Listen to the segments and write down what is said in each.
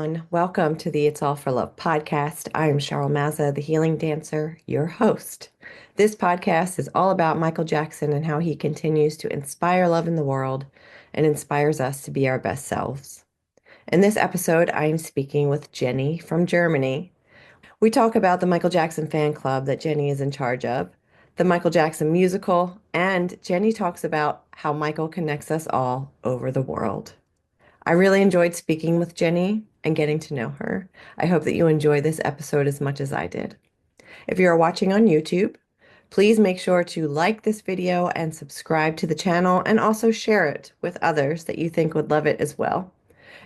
everyone. Welcome to the It's All for Love podcast. I am Cheryl Mazza, the healing dancer, your host. This podcast is all about Michael Jackson and how he continues to inspire love in the world and inspires us to be our best selves. In this episode, I am speaking with Jenny from Germany. We talk about the Michael Jackson fan club that Jenny is in charge of, the Michael Jackson musical, and Jenny talks about how Michael connects us all over the world. I really enjoyed speaking with Jenny and getting to know her. I hope that you enjoy this episode as much as I did. If you are watching on YouTube, please make sure to like this video and subscribe to the channel and also share it with others that you think would love it as well.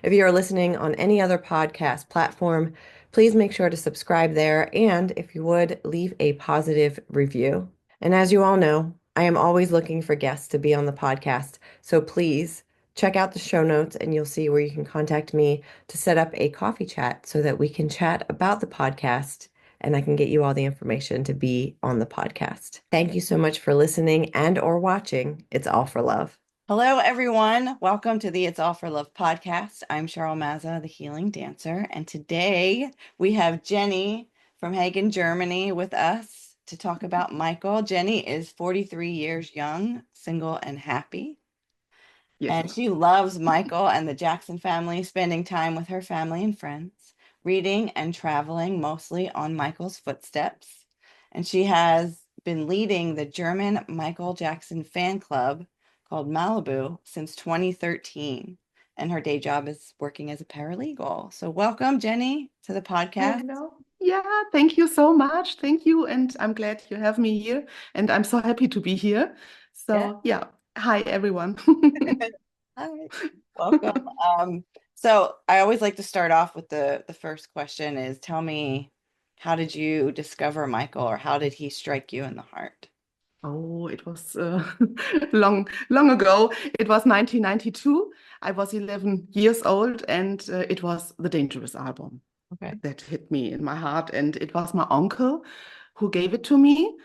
If you are listening on any other podcast platform, please make sure to subscribe there and if you would, leave a positive review. And as you all know, I am always looking for guests to be on the podcast, so please check out the show notes and you'll see where you can contact me to set up a coffee chat so that we can chat about the podcast and I can get you all the information to be on the podcast. Thank you so much for listening and or watching. It's all for love. Hello, everyone. Welcome to the It's All for Love podcast. I'm Cheryl Mazza, the healing dancer, and today we have Jenny from Hagen, Germany with us to talk about Michael. Jenny is 43 years young, single, and happy. Yes. And she loves Michael and the Jackson family, spending time with her family and friends, reading and traveling mostly on Michael's footsteps. And she has been leading the German Michael Jackson fan club called Malibu since 2013. And her day job is working as a paralegal. So welcome, Jenny, to the podcast. Hello. Yeah, thank you so much. Thank you. And I'm glad you have me here. And I'm so happy to be here. So, yeah. Hi, everyone. Hi, welcome. So I always like to start off with the first question is, tell me, how did you discover Michael, or how did he strike you in the heart? Oh, it was long ago. It was 1992. I was 11 years old, and it was the Dangerous album Okay. that hit me in my heart. And it was my uncle who gave it to me.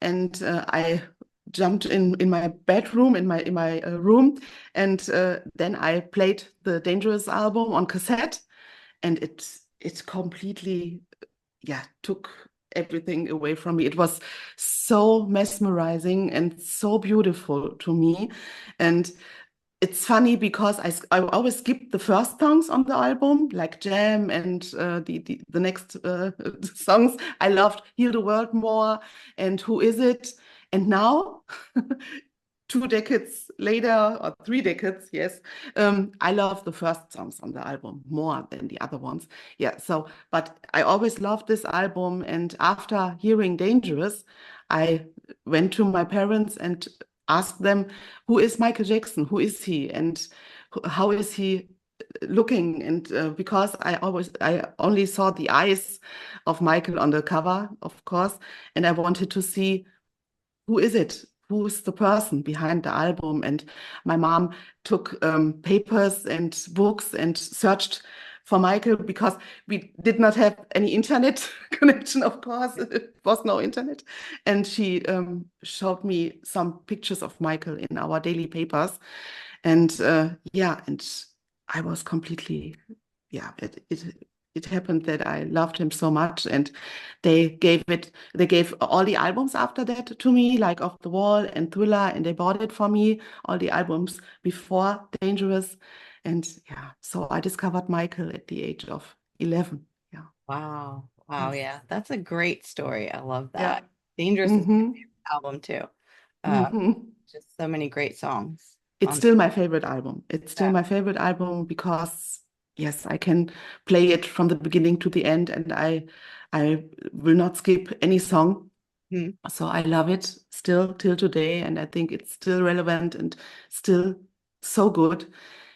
And I jumped in my bedroom, in my room, and then I played the Dangerous album on cassette, and it completely, yeah, took everything away from me. It was so mesmerizing and so beautiful to me. And it's funny because I always skip the first songs on the album, like Jam and the next songs. I loved Heal the World more and Who Is It? And now, 2 decades later, or 3 decades, yes, I love the first songs on the album more than the other ones. Yeah, so, but I always loved this album. And after hearing Dangerous, I went to my parents and asked them, who is Michael Jackson? Who is he? And how is he looking? And because I only saw the eyes of Michael on the cover, of course, and I wanted to see who is it? Who is the person behind the album? And my mom took papers and books and searched for Michael because we did not have any internet connection, of course. It was no internet. And she showed me some pictures of Michael in our daily papers. And yeah, and I was completely, yeah, it happened that I loved him so much, and they gave all the albums after that to me, like Off the Wall and Thriller, and they bought it for me, all the albums before Dangerous. And yeah, so I discovered Michael at the age of 11. Yeah. Wow. Wow. Yes. Yeah. That's a great story. I love Yeah. that. Dangerous is my Mm-hmm. favorite album too. Uh, Mm-hmm. just so many great songs It's on still my favorite album. It's still that. my favorite album because yes, I can play it from the beginning to the end, and I will not skip any song. Hmm. So I love it still till today, and I think it's still relevant and still so good.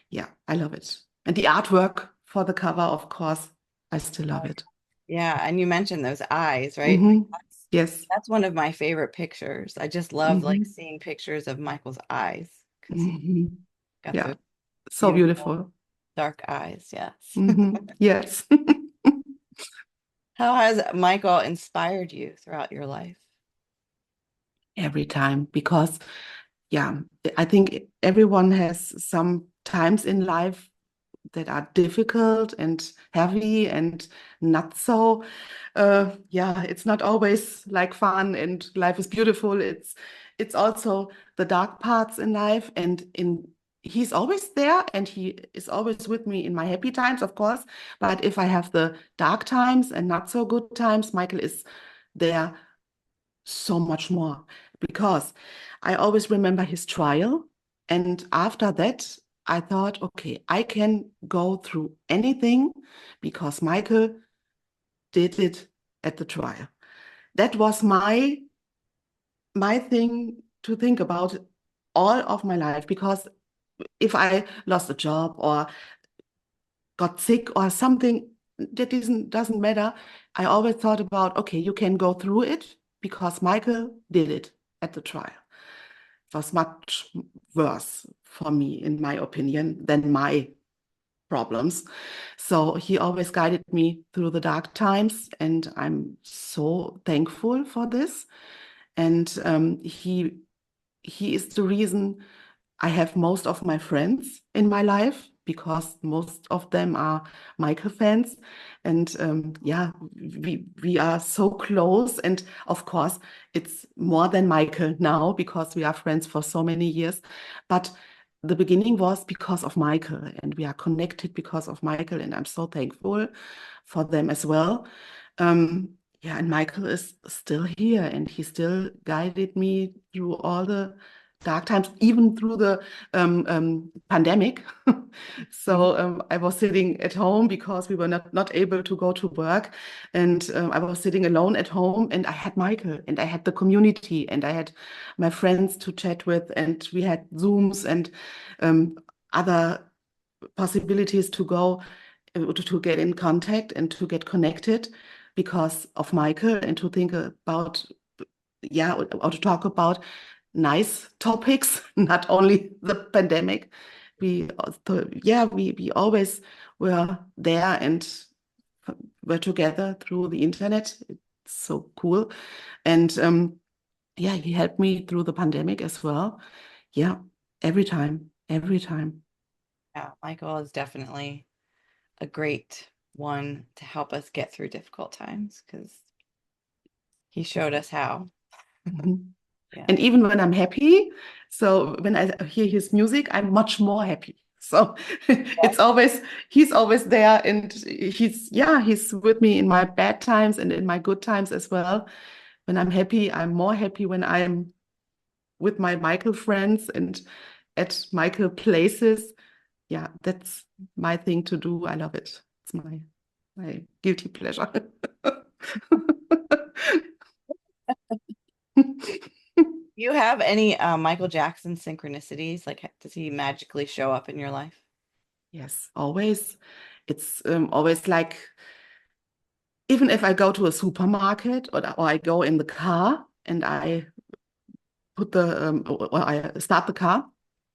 Yeah, I love it. And the artwork for the cover, of course, I still love it. Yeah. And you mentioned those eyes, right? Like, Hmm. Yes. that's one of my favorite pictures. I just love like Hmm. seeing pictures of Michael's eyes because he Hmm. got Yeah, those so beautiful beautiful. dark eyes. Yes. Yes. How has Michael inspired you throughout your life? Every time, because yeah, I think everyone has some times in life that are difficult and heavy and not so yeah, it's not always like fun and life is beautiful. It's also the dark parts in life, and in he's always there and he is always with me in my happy times, of course. But if I have the dark times and not so good times, Michael is there so much more, because I always remember his trial. And after that, I thought, okay, I can go through anything because Michael did it at the trial. That was my thing to think about all of my life, because if I lost a job or got sick or something, that doesn't matter. I always thought about, okay, you can go through it because Michael did it at the trial. It was much worse for me, in my opinion, than my problems. So he always guided me through the dark times, and I'm so thankful for this. And he is the reason I have most of my friends in my life, because most of them are Michael fans. And yeah, we are so close. And of course, it's more than Michael now because we are friends for so many years. But the beginning was because of Michael, and we are connected because of Michael. And I'm so thankful for them as well. Yeah, and Michael is still here, and he still guided me through all the dark times, even through the pandemic. Mhm. So I was sitting at home because we were not able to go to work. And I was sitting alone at home, and I had Michael, and I had the community, and I had my friends to chat with, and we had Zooms and um, other possibilities to go to get in contact and to get connected because of Michael, and to think about, yeah, or to talk about nice topics, not only the pandemic. We also, yeah, we always were there and were together through the internet. It's so cool. And yeah, he helped me through the pandemic as well. Yeah, every time, every time. Yeah, Michael is definitely a great one to help us get through difficult times because he showed us how. Mhm. Yeah. And even when I'm happy, so when I hear his music, I'm much more happy. So it's always, he's always there, and he's with me in my bad times and in my good times as well. When I'm happy, I'm more happy when I'm with my Michael friends and at Michael places. Yeah, that's my thing to do. I love it. It's my guilty pleasure. You have any Michael Jackson synchronicities? Like, does he magically show up in your life? Yes, always. It's always like, even if I go to a supermarket, or I go in the car and I put the or I start the car,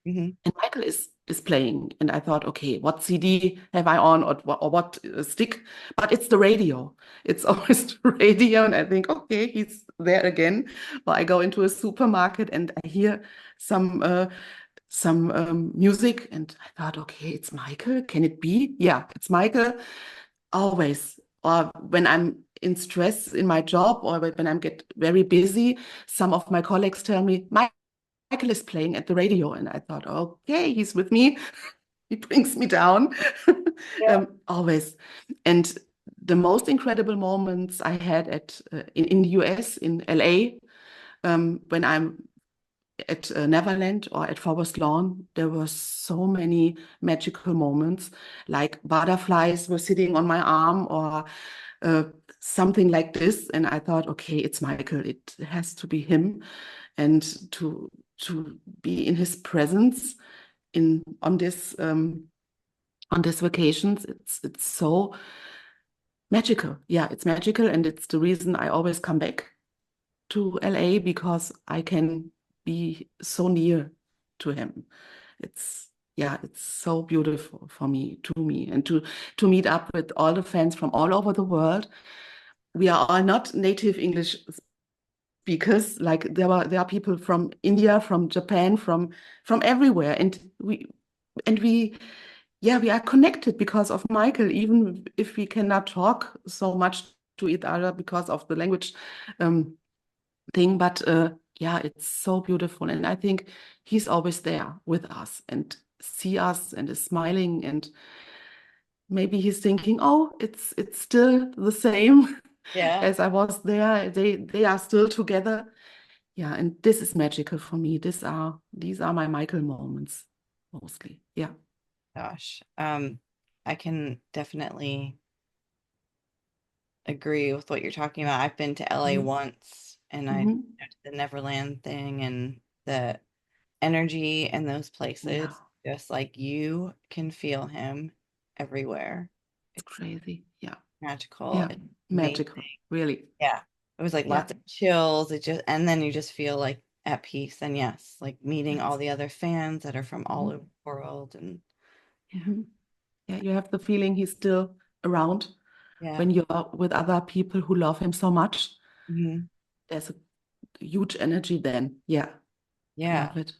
Hmm. and Michael is playing, and I thought, okay, what CD have I on, or what stick? But it's the radio. It's always the radio, and I think, okay, he's there again. Or I go into a supermarket and I hear some music, and I thought, okay, it's Michael. Can it be? Yeah, it's Michael. Always. Or when I'm in stress in my job, or when I get very busy, some of my colleagues tell me, Michael is playing at the radio. And I thought, okay, he's with me. He brings me down. Yeah. Always. And the most incredible moments I had in the US, in LA, when I'm at Neverland or at Forest Lawn, there were so many magical moments, like butterflies were sitting on my arm, or uh, something like this. And I thought, okay, it's Michael. It has to be him, and to be in his presence in on this vacations, it's so magical. Yeah, it's magical, and it's the reason I always come back to LA, because I can be so near to him. It's yeah, it's so beautiful for me, to me, and to meet up with all the fans from all over the world. We are all not native English speakers. Like there are people from India, from Japan, from everywhere, and we yeah, we are connected because of Michael, even if we cannot talk so much to each other because of the language um, thing. But yeah, it's so beautiful. And I think he's always there with us and see us and is smiling. And maybe he's thinking, oh, it's still the same Yeah. as I was there. They are still together. Yeah, and this is magical for me. These are my Michael moments mostly. Yeah. Gosh. I can definitely agree with what you're talking about. I've been to LA Mhm. once and I Mhm. did the Neverland thing and the energy in those Yeah, places, just like you can feel him everywhere. it's It's crazy. Yeah. magical. Yeah. It's amazing. Magical. Really. Yeah. It was like Yeah. lots of chills. It just, and then you just feel like at peace. And yes, like meeting all Yes. the other fans that are from all Mhm. over the world. And Yeah. Yeah. You have the feeling he's still around yeah. when you're with other people who love him so much. Hmm. There's a huge energy then. Yeah. Yeah. Love it.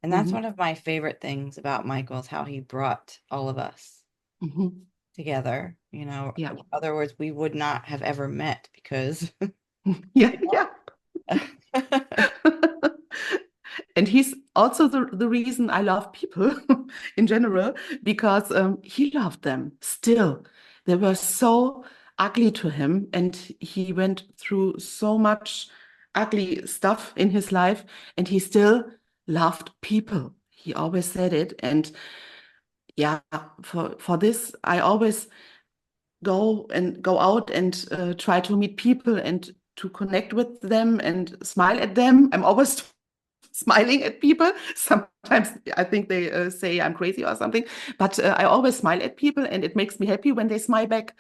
And that's Hmm. one of my favorite things about Michael is how he brought all of us Hmm. together. You know, Yeah. in other words, we would not have ever met because, Yeah. you Yeah. know, And he's also the reason I love people in general, because he loved them still. They were so ugly to him, and he went through so much ugly stuff in his life, and he still loved people. He always said it. And yeah, for this, I always go out and try to meet people and to connect with them and smile at them. I'm always smiling at people. Sometimes I think they say I'm crazy or something, but I always smile at people, and it makes me happy when they smile back.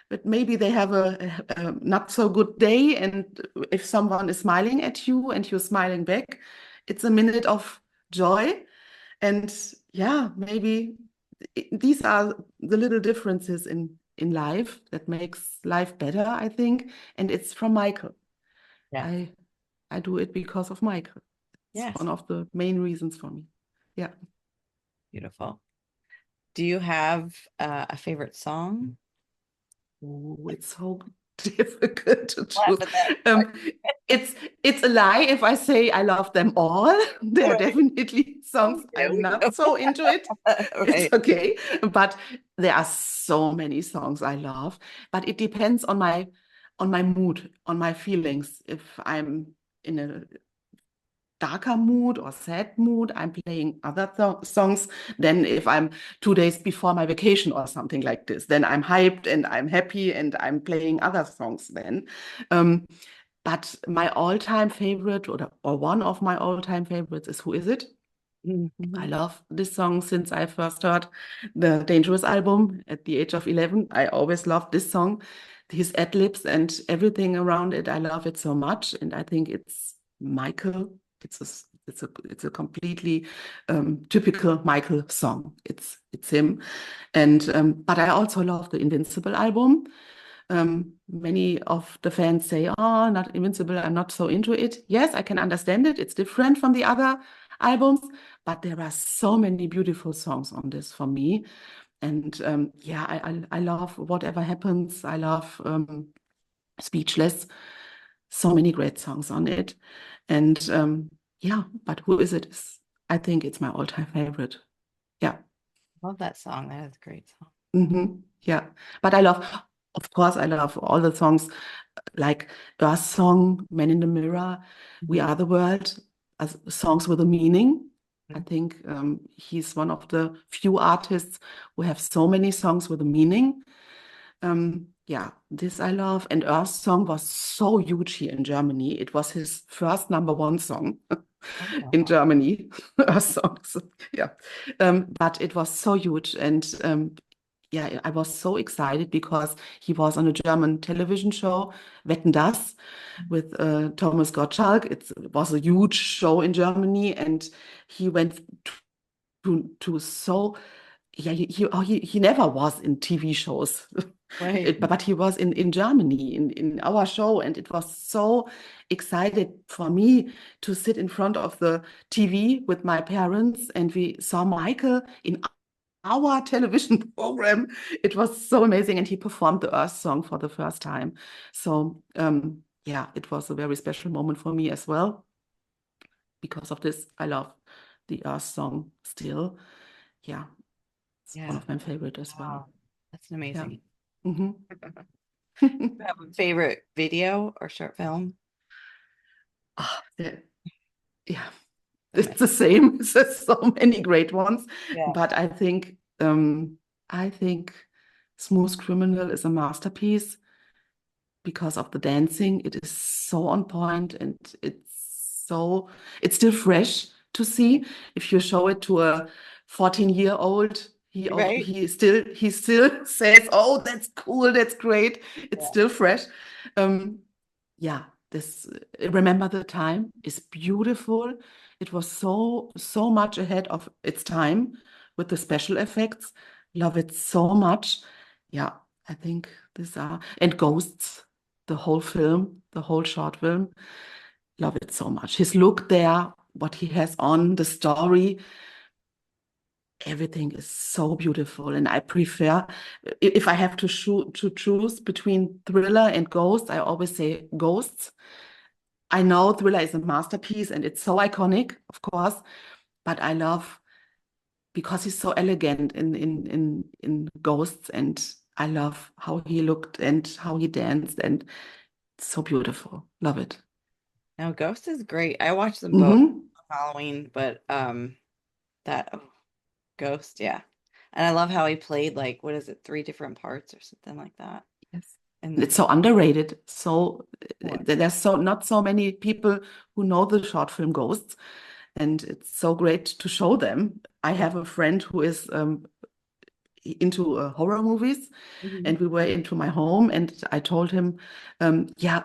But maybe they have a not so good day, and if someone is smiling at you and you're smiling back, it's a minute of joy. And yeah, maybe these are the little differences in life that makes life better, I think. And it's from Michael. yes, I I do it because of Michael. It's yes, one of the main reasons for me. Yeah. beautiful. Do you have a favorite song? Oh, it's so difficult to Laugh choose. at that. Um, it's a lie if I say I love them all. There are Right. definitely Oh, songs we do, I'm we not do. so into it. It's Right. okay. But there are so many songs I love. But it depends on my mood, on my feelings. If I'm in a darker mood or sad mood, I'm playing other songs than if I'm 2 days before my vacation or something like this. Then I'm hyped and I'm happy and I'm playing other songs then. Um, but my all-time favorite, or one of my all-time favorites, is Who Is It? I Mhm. love this song since I first heard the Dangerous album at the age of 11. I always loved this song, his ad-libs and everything around it. I love it so much. And I think it's Michael. It's a completely typical Michael song. It's him. And but I also love the Invincible album. Many of the fans say, "Oh, not Invincible. I'm not so into it." Yes, I can understand it. It's different from the other albums, but there are so many beautiful songs on this for me. And yeah, I love Whatever Happens. I love Speechless. So many great songs on it. And yeah, but Who Is It? I think it's my all-time favorite. Yeah. Love that song. That is a great song. Yeah. But of course, I love all the songs like Earth Song, Man in the Mirror, We Mhm. Are the World, as songs with a meaning. I Mhm. think he's one of the few artists who have so many songs with a meaning. Yeah, this I love. And Earth Song was so huge here in Germany. It was his first number one song Oh, in wow. Germany. Earth Songs, yeah. But it was so huge. And yeah, I was so excited because he was on a German television show, Wetten das, with Thomas Gottschalk. It was a huge show in Germany, and he went to so yeah he never was in TV shows. Right. But he was in Germany in our show, and it was so excited for me to sit in front of the TV with my parents, and we saw Michael in hour television program. It was so amazing. And he performed the Earth song for the first time. So, yeah, it was a very special moment for me as well. Because of this, I love the Earth song still. Yeah, it's one Yeah. of my favorite as well. Wow. That's Yeah. amazing. hmm Do you have a favorite video or short film? yeah, yeah, So it's many. the same. There's so many great ones, Yeah. but I think Smooth Criminal is a masterpiece because of the dancing. It is so on point and it's still fresh to see. If you show it to a 14-year-old, Right? he still says, "Oh, that's cool, that's great." It's Yeah. still fresh. Um, yeah, this Remember the Time is beautiful. It was so much ahead of its time with the special effects. Love it so much. Yeah, I think these are and Ghosts, the whole film, the whole short film. Love it so much. His look there, what he has on, the story, everything is so beautiful. And I prefer, if I have to choose between Thriller and Ghosts, I always say Ghosts. I know Thriller is a masterpiece and it's so iconic, of course, but I love because he's so elegant in Ghosts, and I love how he looked and how he danced, and it's so beautiful. Love it. No, Ghost is great. I watched them both hmm on Halloween, but that Ghost, yeah. And I love how he played like what is it, three different parts or something like that. Yes. And It's so underrated. So cool. there's not so many people who know the short film Ghosts, and it's so great to show them. I have a friend who is into horror movies, Mhm. and we were into my home, and I told him, yeah,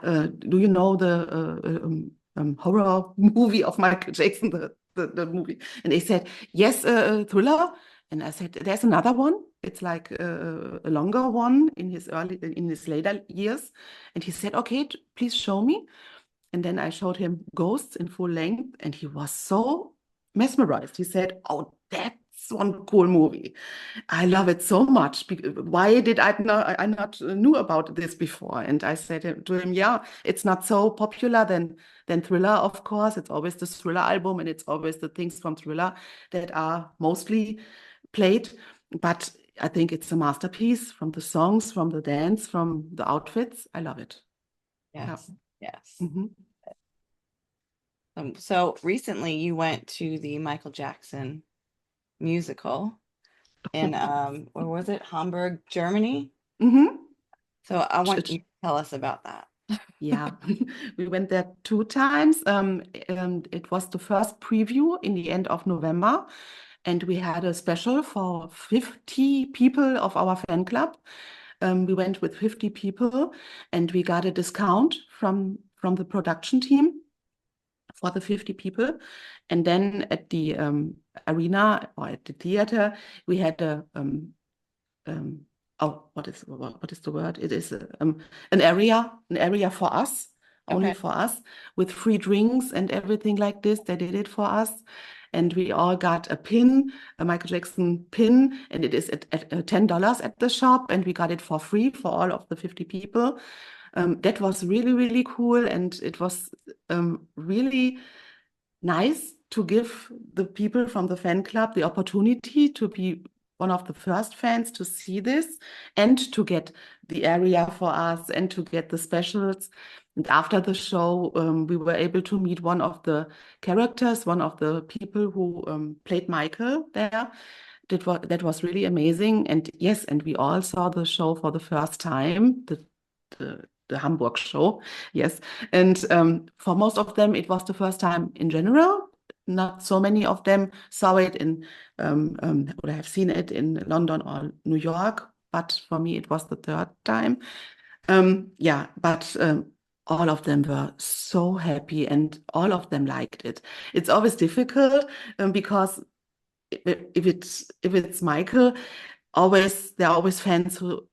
do you know the horror movie of Michael Jackson, the movie? And they said, yes, Thriller. And I said, there's another one. It's like a longer one in his later years. And he said, okay, please show me. And then I showed him Ghosts in full length, and he was so mesmerized. He said, oh, that's one cool movie. I love it so much. Why did I not knew about this before? And I said to him, yeah, it's not so popular than Thriller, of course. It's always the Thriller album, and it's always the things from Thriller that are mostly played. But I think it's a masterpiece from the songs, from the dance, from the outfits. I love it. Yeah. Yes. Yes. Mhm. So recently you went to the Michael Jackson musical in where was it? Hamburg, Germany. Mhm. So I want you to tell us about that. Yeah, we went there 2 times. And it was the first preview in the end of November, and we had a special for 50 people of our fan club. We went with 50 people, and we got a discount from the production team for the 50 people. And then at the arena or at the theater, we had um, what is the word? It is an area for us, only Okay. for us, with free drinks and everything like this. They did it for us. And we all got a pin, a Michael Jackson pin, and it is at $10 at the shop, and we got it for free for all of the 50 people. That was really, really cool, and it was really nice to give the people from the fan club the opportunity to be one of the first fans to see this and to get the area for us and to get the specials. And after the show, we were able to meet one of the characters, one of the people who played Michael there. That was really amazing. And yes, and we all saw the show for the first time, the Hamburg show. Yes. And for most of them, it was the first time in general. Not so many of them saw it or have seen it in London or New York. But for me, it was the third time. Yeah, but all of them were so happy and all of them liked it. It's always difficult because if it's Michael, there are always fans who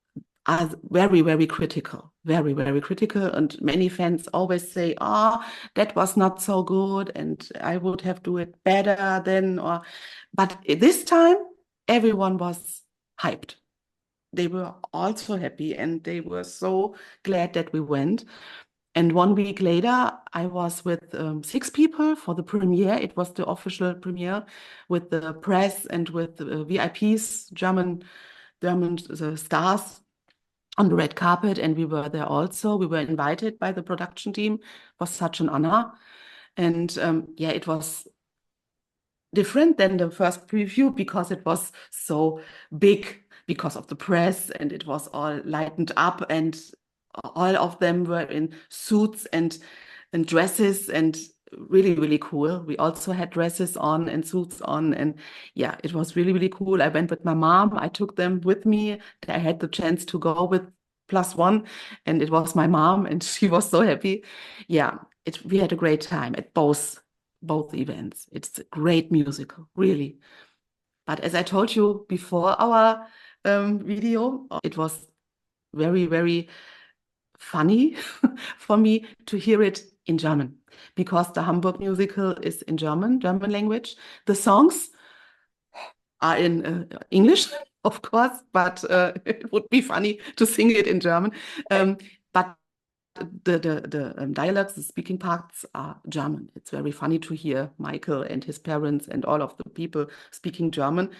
are very, very critical, very, very critical. And many fans always say, oh, that was not so good, and I would have do it better then. But this time, everyone was hyped. They were also happy and they were so glad that we went. And 1 week later, I was with 6 people for the premiere. It was the official premiere with the press and with the VIPs, German stars on the red carpet. And we were there also. We were invited by the production team. It was such an honor. And yeah, it was different than the first preview because it was so big because of the press and it was all lightened up and all of them were in suits and dresses and really, really cool. We also had dresses on and suits on and yeah, it was really, really cool. I went with my mom. I took them with me. I had the chance to go with +1 and it was my mom and she was so happy. Yeah, we had a great time at both events. It's a great musical, really. But as I told you before our video, it was very, very funny for me to hear it in German because the Hamburg musical is in German language. The songs are in English, of course, but it would be funny to sing it in German. But the dialogues, the speaking parts are German. It's very funny to hear Michael and his parents and all of the people speaking German.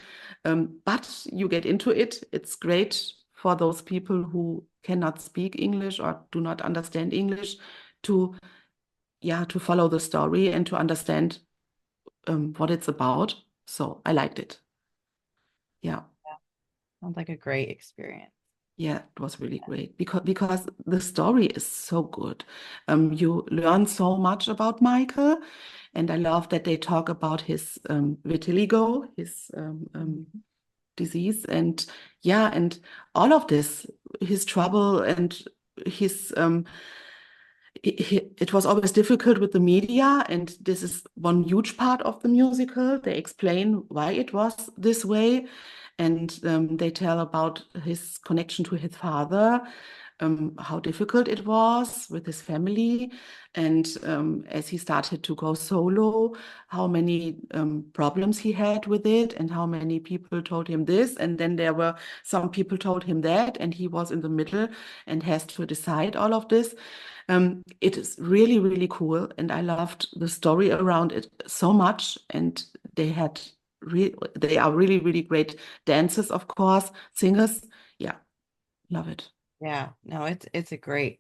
But you get into it. It's great for those people who cannot speak English or do not understand English to, yeah, to follow the story and to understand what it's about. So I liked it. Yeah. Sounds like a great experience. Yeah, it was really great because the story is so good. You learn so much about Michael, and I love that they talk about his vitiligo, his disease, and yeah, and all of this, his trouble and his it was always difficult with the media, and this is one huge part of the musical. They explain why it was this way, and they tell about his connection to his father, how difficult it was with his family, and as he started to go solo, how many problems he had with it, and how many people told him this, and then there were some people told him that, and he was in the middle and has to decide all of this. It is really, really cool, and I loved the story around it so much. And they are really, really great dancers, of course, singers. Yeah, love it. Yeah, no, it's a great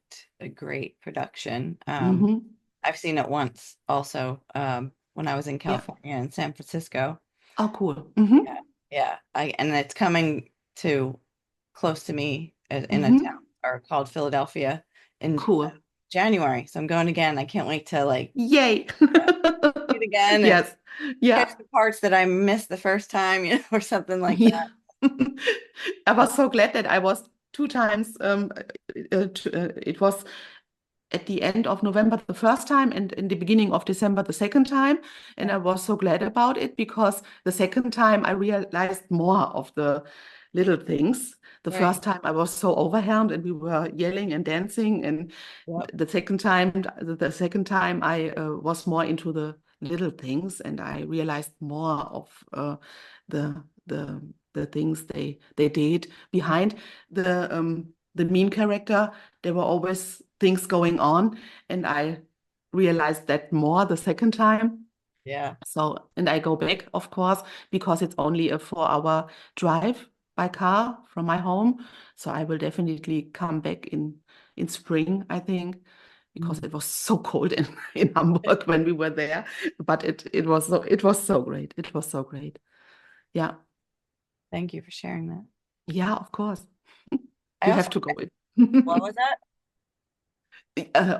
production. Hmm. I've seen it once also when I was in Yeah. California in San Francisco. Oh, cool. Hmm. Yeah, yeah. And it's coming to close to me in a town Hmm. or called Philadelphia in Cool. January. So I'm going again. I can't wait to like Yay. see it again and Yes. Yeah. catch the parts that I missed the first time, or something like that. Yeah. I was so glad that I was 2 times. It was at the end of November the first time and in the beginning of December the second time. And I was so glad about it because the second time I realized more of the little things. The Right. first time I was so overwhelmed and we were yelling and dancing. And Yep. the second time I was more into the little things and I realized more of the the things they did behind the mean character. There were always things going on, and I realized that more the second time. Yeah. So, and I go back, of course, because it's only a 4-hour drive by car from my home. So I will definitely come back in spring, I think, because it was so cold in Hamburg when we were there. But it was so great. It was so great. Yeah. Thank you for sharing that. Yeah, of course. I You also, have to go what in. was that?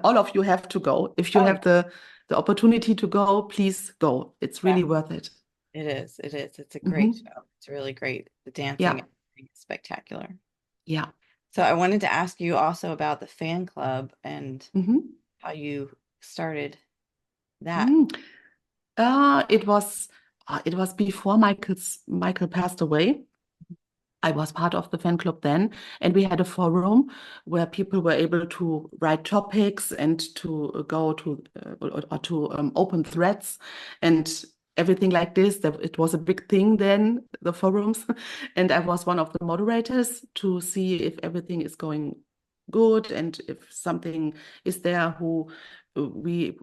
All of you have to go. If you Oh, have the opportunity to go, please go. It's yeah, really worth it. it is. It is. It's a great Hmm. show. It's really great. The dancing Yeah, is spectacular. yeah. So I wanted to ask you also about the fan club and Hmm. how you started that. Mm. It was before Michael passed away. I was part of the fan club then, and we had a forum where people were able to write topics and to go to or to open threads, and everything like this. It was a big thing then, the forums, and I was one of the moderators to see if everything is going good and if something is there who we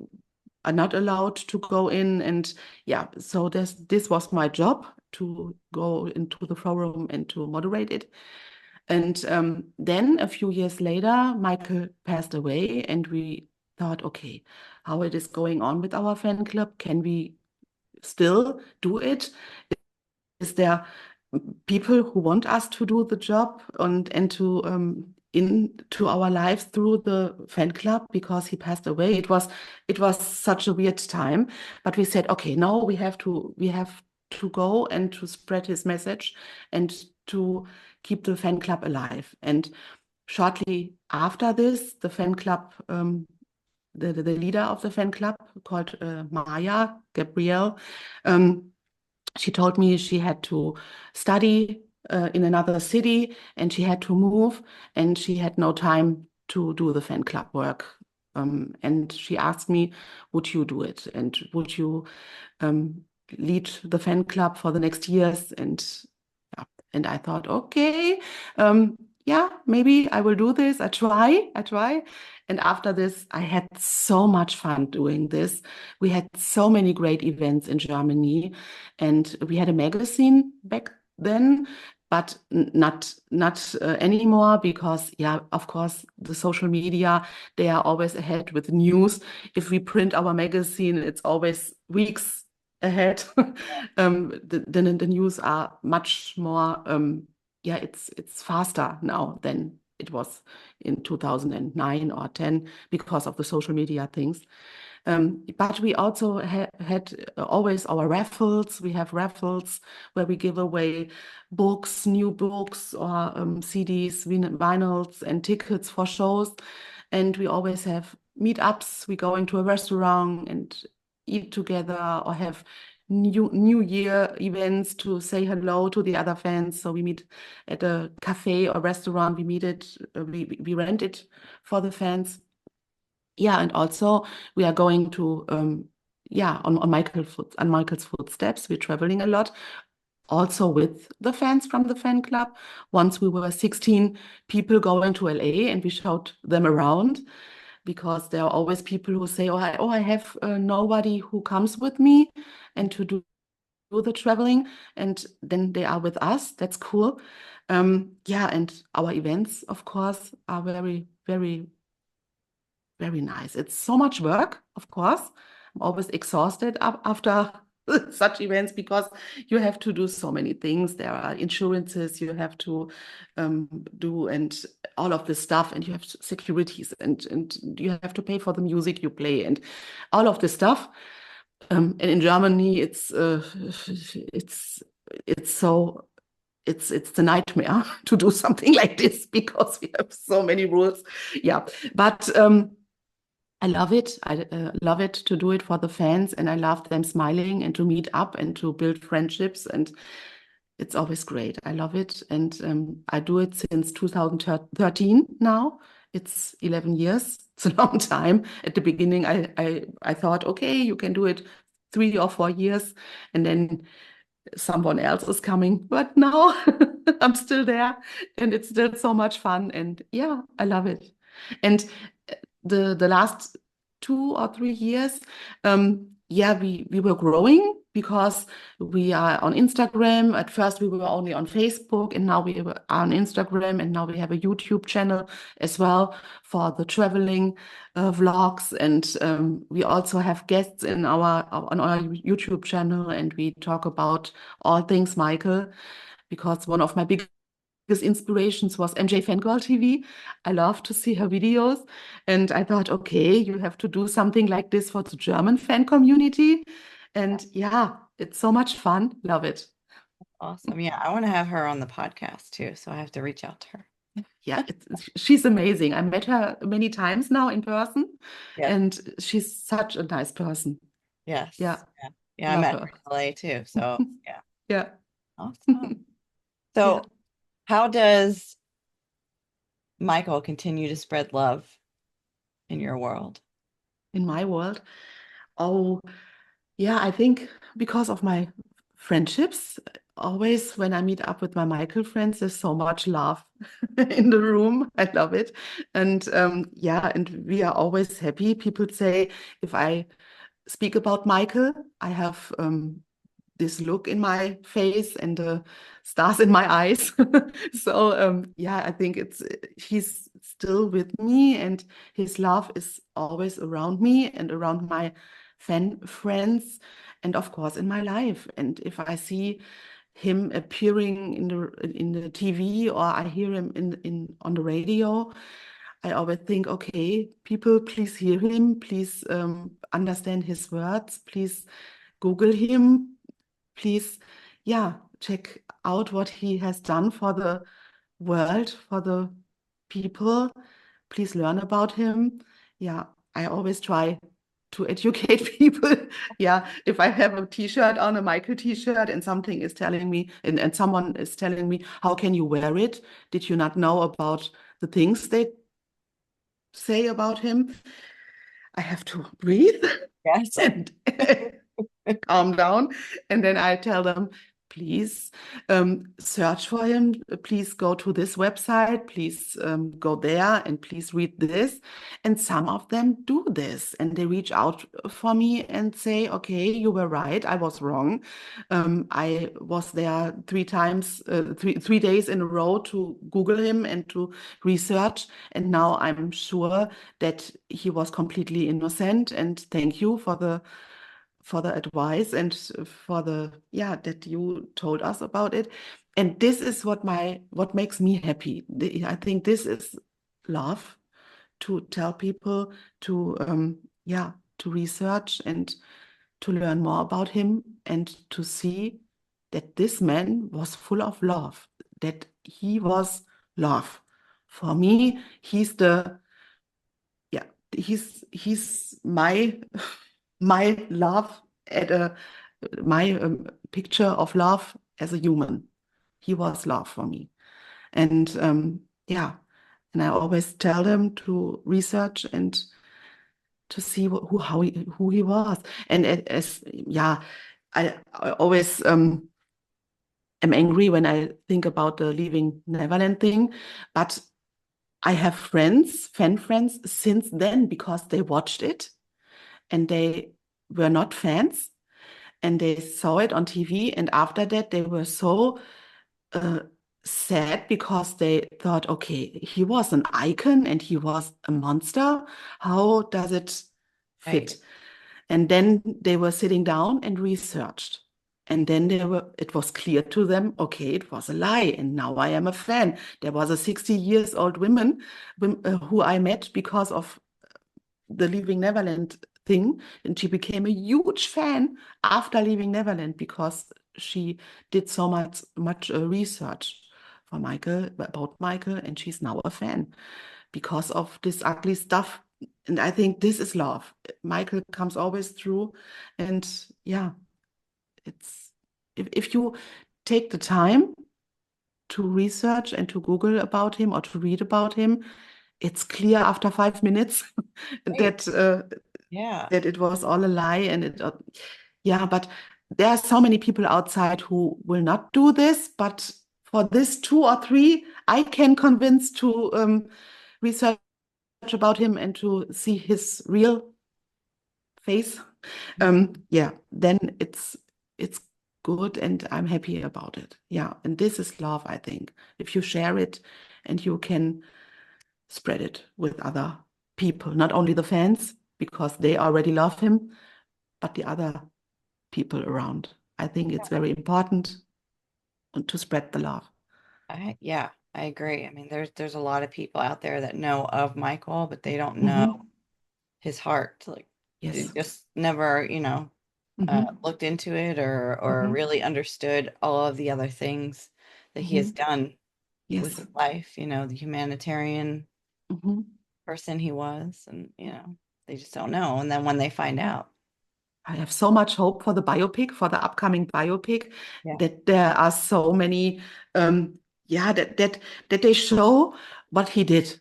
are not allowed to go in. And yeah, so this was my job, to go into the forum and to moderate it. And then a few years later, Michael passed away, and we thought, okay, how it is going on with our fan club? Can we still do it? Is there people who want us to do the job and to into our lives through the fan club? Because he passed away, it was such a weird time. But we said, okay, no, we have to go and to spread his message and to keep the fan club alive. And shortly after this, the fan club, the leader of the fan club, called Maya Gabrielle, she told me she had to study in another city, and she had to move, and she had no time to do the fan club work. And she asked me, would you do it? And would you lead the fan club for the next years? And yeah, and I thought, okay, yeah, maybe I will do this. I try. And after this, I had so much fun doing this. We had so many great events in Germany, and we had a magazine back then, but not anymore, because yeah, of course, the social media, they are always ahead with news. If we print our magazine, it's always weeks ahead. The news are much more yeah, it's faster now than it was in 2009 or 10, because of the social media things. But we also had always our raffles. We have raffles where we give away books, new books, or CDs, vinyls, and tickets for shows. And we always have meetups. We go into a restaurant and eat together, or have New Year events to say hello to the other fans. So we meet at a cafe or restaurant. We meet it. We rent it for the fans. Yeah, and also we are going to yeah, on Michael's footsteps. We're traveling a lot, also with the fans from the fan club. Once we were 16 people going to LA, and we showed them around, because there are always people who say, oh, I have nobody who comes with me and to do the traveling, and then they are with us. That's cool. Yeah, and our events, of course, are very, very, very nice. It's so much work, of course. I'm always exhausted after such events, because you have to do so many things. There are insurances you have to do, and all of this stuff, and you have securities, and you have to pay for the music you play, and all of this stuff. And in Germany, it's so it's the nightmare to do something like this, because we have so many rules. Yeah, but I love it. I love it to do it for the fans, and I love them smiling and to meet up and to build friendships, and it's always great. I love it, and I do it since 2013 now. It's 11 years. It's a long time. At the beginning, I thought, okay, you can do it 3 or 4 years, and then someone else is coming. But now I'm still there, and it's still so much fun. And yeah, I love it. And the last 2 or 3 years, yeah, we were growing, because we are on Instagram. At first, we were only on Facebook, and now we are on Instagram, and now we have a YouTube channel as well for the traveling vlogs. And we also have guests on our YouTube channel, and we talk about all things Michael, because one of my biggest inspirations was MJ Fangirl TV. I love to see her videos, and I thought, okay, you have to do something like this for the German fan community. And yeah, it's so much fun. Love it. Awesome. Yeah, I want to have her on the podcast too, so I have to reach out to her. Yeah, she's amazing. I met her many times now in person, Yeah. and she's such a nice person. Yes. Yeah, Yeah, I love met her. her in LA too. So yeah. Yeah. Awesome. So Yeah. how does Michael continue to spread love in your world? In my world, oh, Yeah, I think because of my friendships, always when I meet up with my Michael friends, there's so much love in the room. I love it. And yeah, and we are always happy. People say if I speak about Michael, I have this look in my face and stars in my eyes. So yeah, I think it's he's still with me, and his love is always around me and around my fan friends, and of course in my life. And if I see him appearing in the TV, or I hear him in on the radio, I always think, okay, people, please hear him, please understand his words, please Google him, please, yeah, check out what he has done for the world, for the people. Please learn about him. Yeah, I always try to educate people. Yeah, if I have a t-shirt on, a Michael t-shirt, and something is telling me, and someone is telling me, how can you wear it? Did you not know about the things they say about him? I have to breathe Yes. and calm down. And then I tell them, please search for him. Please go to this website. Please go there and please read this. And some of them do this, and they reach out for me and say, okay, you were right. I was wrong. I was there 3 times, 3 days in a row to Google him and to research. And now I'm sure that he was completely innocent. And thank you for the advice and for the, yeah, that you told us about it. And this is what makes me happy. I think this is love, to tell people to yeah, to research and to learn more about him, and to see that this man was full of love, that he was love. For me, he's the, yeah, he's my my love at a my picture of love as a human. He was love for me. And yeah, and I always tell them to research and to see who he was. And as yeah, I always am angry when I think about the Leaving Neverland thing, but I have friends, fan friends, since then, because they watched it and they were not fans, and they saw it on TV. And after that, they were so uh, sad, because they thought, okay, he was an icon and he was a monster. How does it Right. fit? And then they were sitting down and researched. And then it was clear to them, okay, it was a lie. And now I am a fan. There was a 60 years old woman who I met because of the Leaving Neverland thing, and she became a huge fan after Leaving Neverland, because she did so much research for Michael, about Michael, and she's now a fan because of this ugly stuff. And I think this is love. Michael comes always through, and yeah, it's if you take the time to research and to Google about him or to read about him, it's clear after 5 minutes Right. that Yeah. that it was all a lie. And it yeah, but there are so many people outside who will not do this, but for this 2 or 3 I can convince to research about him and to see his real face. Yeah, then it's good, and I'm happy about it. Yeah, and this is love, I think. If you share it and you can spread it with other people, not only the fans, because they already love him, but the other people around. I think it's very important to spread the love. Yeah, I agree. I mean, there's a lot of people out there that know of Michael, but they don't know Mhm. his heart. Like they Yes. just never, Mhm. looked into it or Mhm. really understood all of the other things that he has Mhm. done with Yes. his life, the humanitarian Mhm. person he was, and they just don't know. And then when they find out, I have so much hope for the biopic, for the upcoming biopic, yeah, that there are so many, yeah, that they show what he did.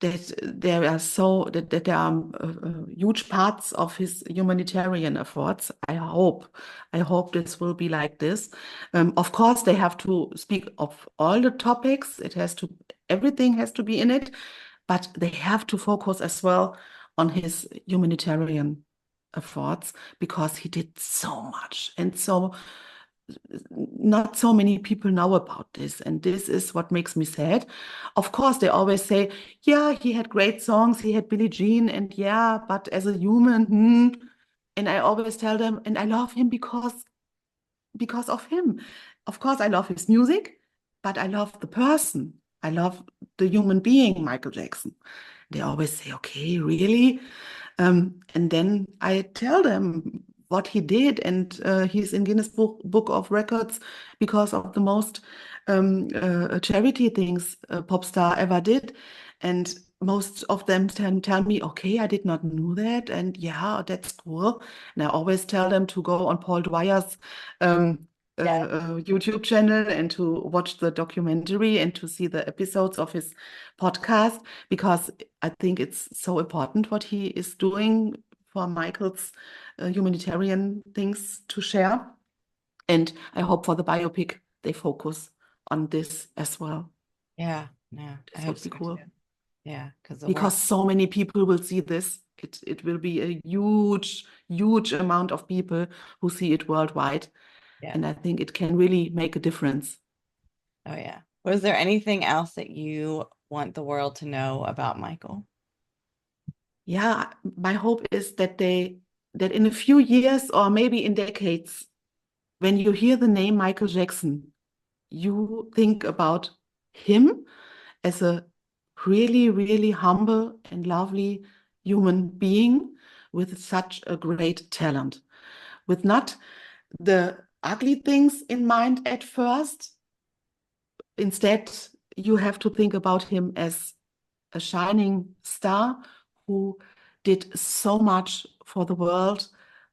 That there are so that there are huge parts of his humanitarian efforts. I hope this will be like this. Of course, they have to speak of all the topics. Everything has to be in it, but they have to focus as well on his humanitarian efforts because he did so much and so not so many people know about this, and this is what makes me sad. Of course, they always say, yeah, he had great songs, he had Billie Jean, and yeah, but as a human, and I always tell them, and I love him because of him. Of course, I love his music, but I love the person. I love the human being, Michael Jackson. They always say, okay, really? And then I tell them what he did, and he's in Guinness Book of Records because of the most charity things a pop star ever did. And most of them tell me, okay, I did not know that, and yeah, that's cool. And I always tell them to go on Paul Dwyer's um, Yeah. YouTube channel and to watch the documentary and to see the episodes of his podcast, because I think it's so important what he is doing for Michael's humanitarian things to share. And I hope for the biopic they focus on this as well. Yeah. Yeah. I This hope would so be cool too. Yeah. Because the because world. so many people will see this. It will be a huge amount of people who see it worldwide. Yeah. And I think it can really make a difference. Oh, yeah. Was there anything else that you want the world to know about Michael? Yeah, my hope is that in a few years or maybe in decades, when you hear the name Michael Jackson, you think about him as a really humble and lovely human being with such a great talent, with not the ugly things in mind at first. Instead, you have to think about him as a shining star who did so much for the world,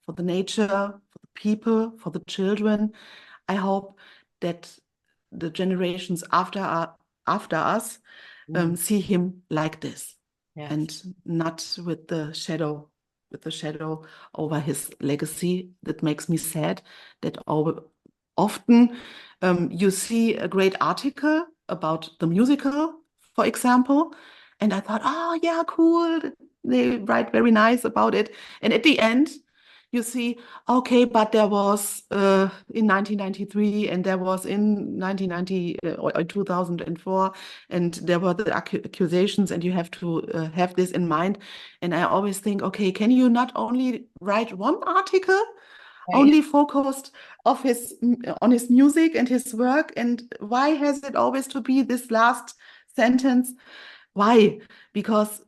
for the nature, for the people, for the children. I hope that the generations after us Mm, see him like this, yes. and not with the shadow over his legacy. That makes me sad that often you see a great article about the musical, for example, and I thought, oh yeah, cool. They write very nice about it. And at the end, you see, okay, but there was in 1993 and there was in 1990 or 2004, and there were the accusations, and you have to have this in mind. And I always think, okay, can you not only write one article, Right. only focused on his music and his work, and why has it always to be this last sentence? Why? Because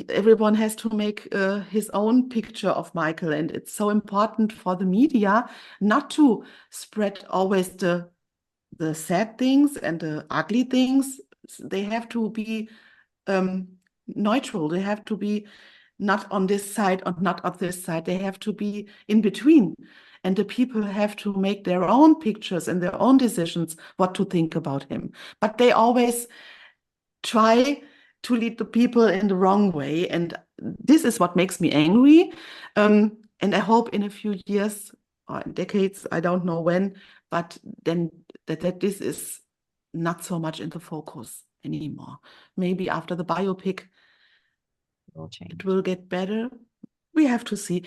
everyone has to make his own picture of Michael, and it's so important for the media not to spread always the sad things and the ugly things. They have to be um, neutral. They have to be not on this side or not on this side. They have to be in between. And the people have to make their own pictures and their own decisions what to think about him. But they always try to lead the people in the wrong way. And this is what makes me angry. And I hope in a few years or decades, I don't know when, but then that this is not so much in the focus anymore. Maybe after the biopic, Will it change. will get better. We have to see.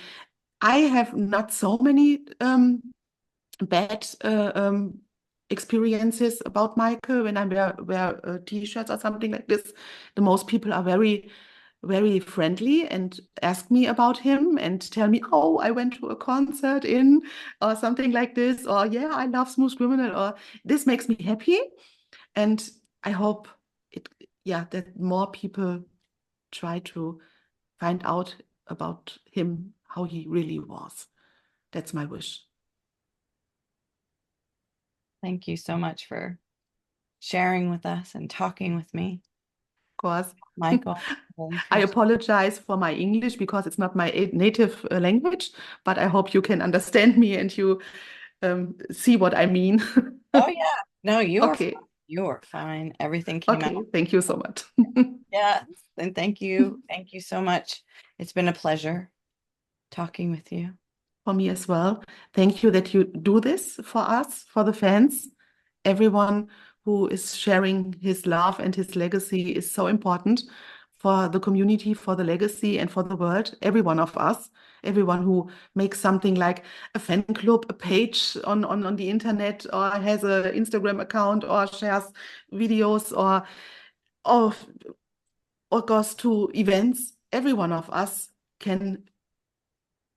I have not so many bad experiences about Michael when I wear t-shirts or something like this. The most people are very friendly and ask me about him and tell me, oh, I went to a concert in or something like this, or yeah, I love Smooth Criminal, or this makes me happy. And I hope that more people try to find out about him, how he really was. That's my wish. Thank you so much for sharing with us and talking with me, Of course. Michael. Really I appreciate. apologize for my English because it's not my native language, but I hope you can understand me and you see what I mean. Oh, yeah. No, you're fine. Okay. You're fine. Everything came out. Okay. Thank you so much. Yes. And thank you. Thank you so much. It's been a pleasure talking with you. for me as well. Thank you that you do this for us, for the fans. Everyone who is sharing his love and his legacy is so important for the community, for the legacy, and for the world. Every one of us, everyone who makes something like a fan club, a page on the internet, or has an Instagram account, or shares videos, or or goes to events. Every one of us can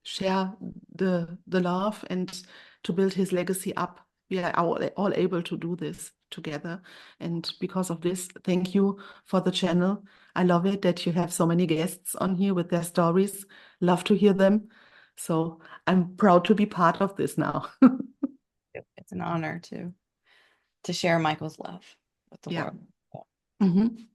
share the love and to build his legacy up. We are all able to do this together. And because of this, thank you for the channel. I love it that you have so many guests on here with their stories. Love to hear them. So I'm proud to be part of this now. It's an honor to share Michael's love with the Yeah. world. Mhm.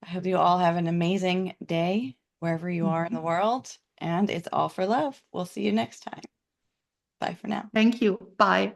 I hope you all have an amazing day wherever you are in the world, and it's all for love. We'll see you next time. Bye for now. Thank you. Bye.